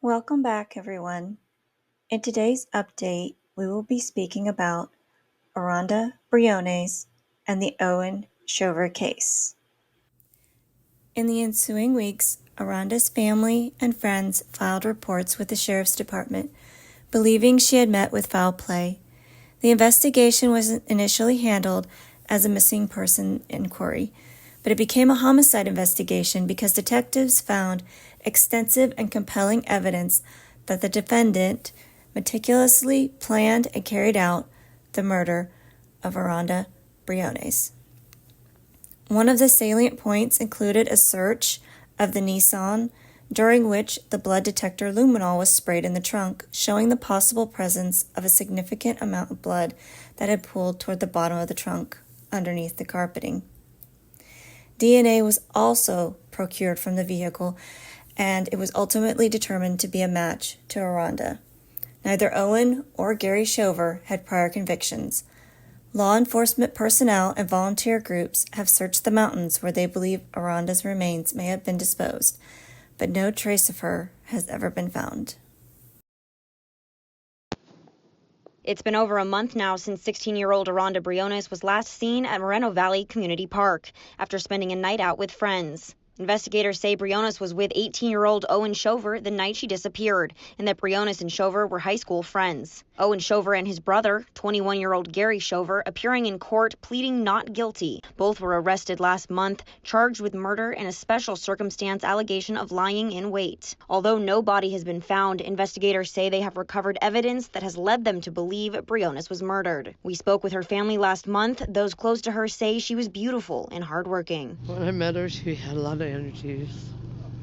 Welcome back, everyone. In today's update, we will be speaking about Aranda Briones and the Owen Shover case. In the ensuing weeks, Aranda's family and friends filed reports with the Sheriff's Department, believing she had met with foul play. The investigation was initially handled as a missing person inquiry, but it became a homicide investigation because detectives found extensive and compelling evidence that the defendant meticulously planned and carried out the murder of Aranda Briones. One of the salient points included a search of the Nissan, during which the blood detector luminol was sprayed in the trunk, showing the possible presence of a significant amount of blood that had pooled toward the bottom of the trunk underneath the carpeting. DNA was also procured from the vehicle, and it was ultimately determined to be a match to Aranda. Neither Owen or Gary Shover had prior convictions. Law enforcement personnel and volunteer groups have searched the mountains where they believe Aranda's remains may have been disposed, but no trace of her has ever been found. It's been over a month now since 16-year-old Aranda Briones was last seen at Moreno Valley Community Park after spending a night out with friends. Investigators say Briones was with 18-year-old Owen Shover the night she disappeared, and that Briones and Shover were high school friends. Owen Shover and his brother, 21-year-old Gary Shover, appearing in court pleading not guilty. Both were arrested last month, charged with murder and a special circumstance allegation of lying in wait. Although no body has been found, investigators say they have recovered evidence that has led them to believe Briones was murdered. We spoke with her family last month. Those close to her say she was beautiful and hardworking. When I met her, she had a lot of energy.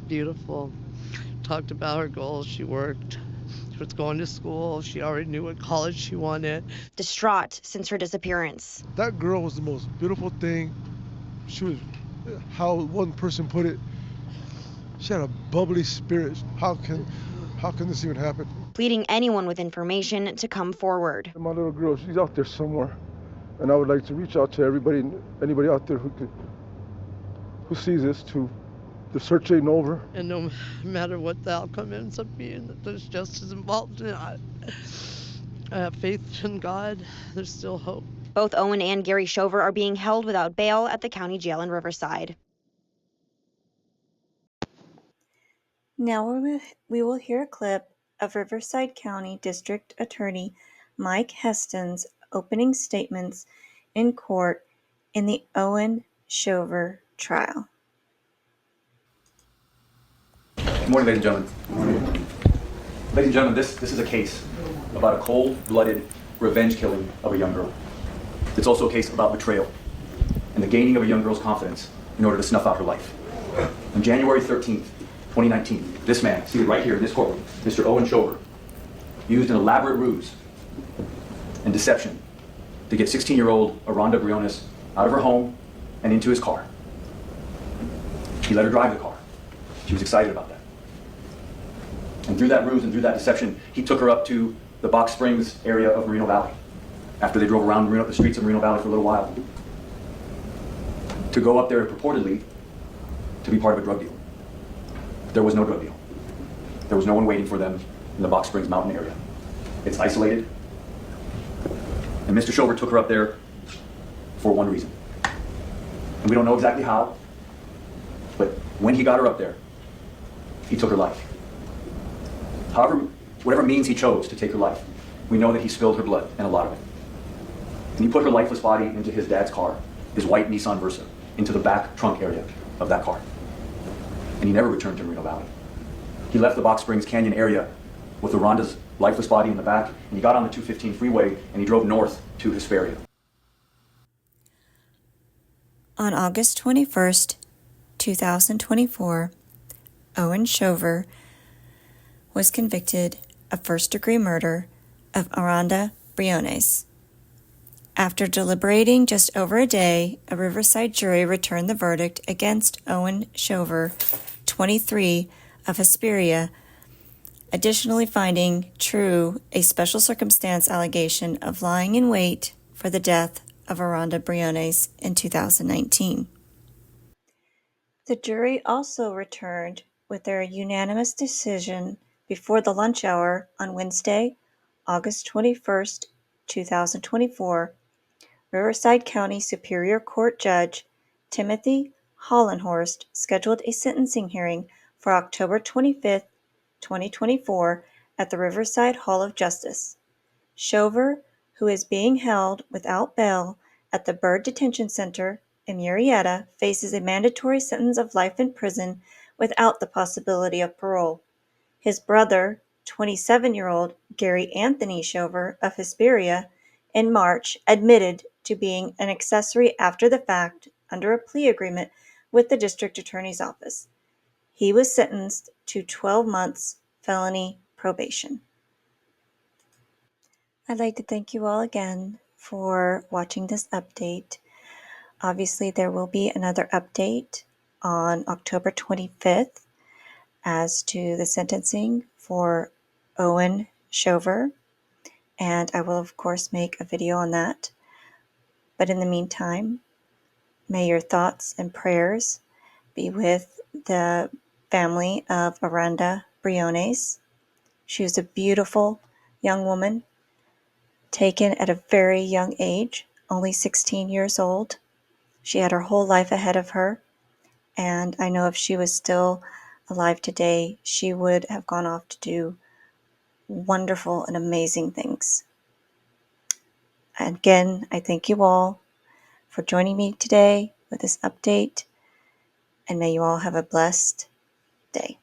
Beautiful. Talked about her goals. She worked. She was going to school. She already knew what college she wanted. Distraught since her disappearance. That girl was the most beautiful thing. She was, how one person put it, she had a bubbly spirit. How can this even happen? Pleading anyone with information to come forward. My little girl, she's out there somewhere, and I would like to reach out to anybody out there who sees this. The search ain't over. And no matter what the outcome ends up being, that there's justice involved in it. I have faith in God. There's still hope. Both Owen and Gary Shover are being held without bail at the county jail in Riverside. Now we will hear a clip of Riverside County District Attorney Mike Heston's opening statements in court in the Owen Shover trial. Good morning, ladies and gentlemen. Good morning. Ladies and gentlemen, this is a case about a cold-blooded revenge killing of a young girl. It's also a case about betrayal and the gaining of a young girl's confidence in order to snuff out her life. On January 13th, 2019, this man, seated right here in this courtroom, Mr. Owen Shover, used an elaborate ruse and deception to get 16-year-old Aranda Briones out of her home and into his car. He let her drive the car. She was excited about that. And through that ruse and through that deception, he took her up to the Box Springs area of Moreno Valley after they drove around the streets of Moreno Valley for a little while to go up there purportedly to be part of a drug deal. There was no drug deal. There was no one waiting for them in the Box Springs mountain area. It's isolated. And Mr. Shover took her up there for one reason. And we don't know exactly how, but when he got her up there, he took her life. However, whatever means he chose to take her life, we know that he spilled her blood, and a lot of it. And he put her lifeless body into his dad's car, his white Nissan Versa, into the back trunk area of that car. And he never returned to Moreno Valley. He left the Box Springs Canyon area with Aranda's lifeless body in the back, and he got on the 215 freeway, and he drove north to Hesperia. On August 21st, 2024, Owen Shover was convicted of first-degree murder of Aranda Briones. After deliberating just over a day, a Riverside jury returned the verdict against Owen Shover, 23, of Hesperia, additionally finding true a special circumstance allegation of lying in wait for the death of Aranda Briones in 2019. The jury also returned with their unanimous decision before the lunch hour on Wednesday, August 21st, 2024, Riverside County Superior Court Judge Timothy Hollenhorst scheduled a sentencing hearing for October 25th, 2024 at the Riverside Hall of Justice. Shover, who is being held without bail at the Byrd Detention Center in Murrieta, faces a mandatory sentence of life in prison without the possibility of parole. His brother, 27-year-old Gary Anthony Shover of Hesperia, in March admitted to being an accessory after the fact under a plea agreement with the district attorney's office. He was sentenced to 12 months felony probation. I'd like to thank you all again for watching this update. Obviously, there will be another update on October 25th as to the sentencing for Owen Shover, and I will, of course, make a video on that. But in the meantime, may your thoughts and prayers be with the family of Aranda Briones. She was a beautiful young woman, taken at a very young age, only 16 years old. She had her whole life ahead of her, and I know if she was still alive today, she would have gone off to do wonderful and amazing things. Again, I thank you all for joining me today with this update, and may you all have a blessed day.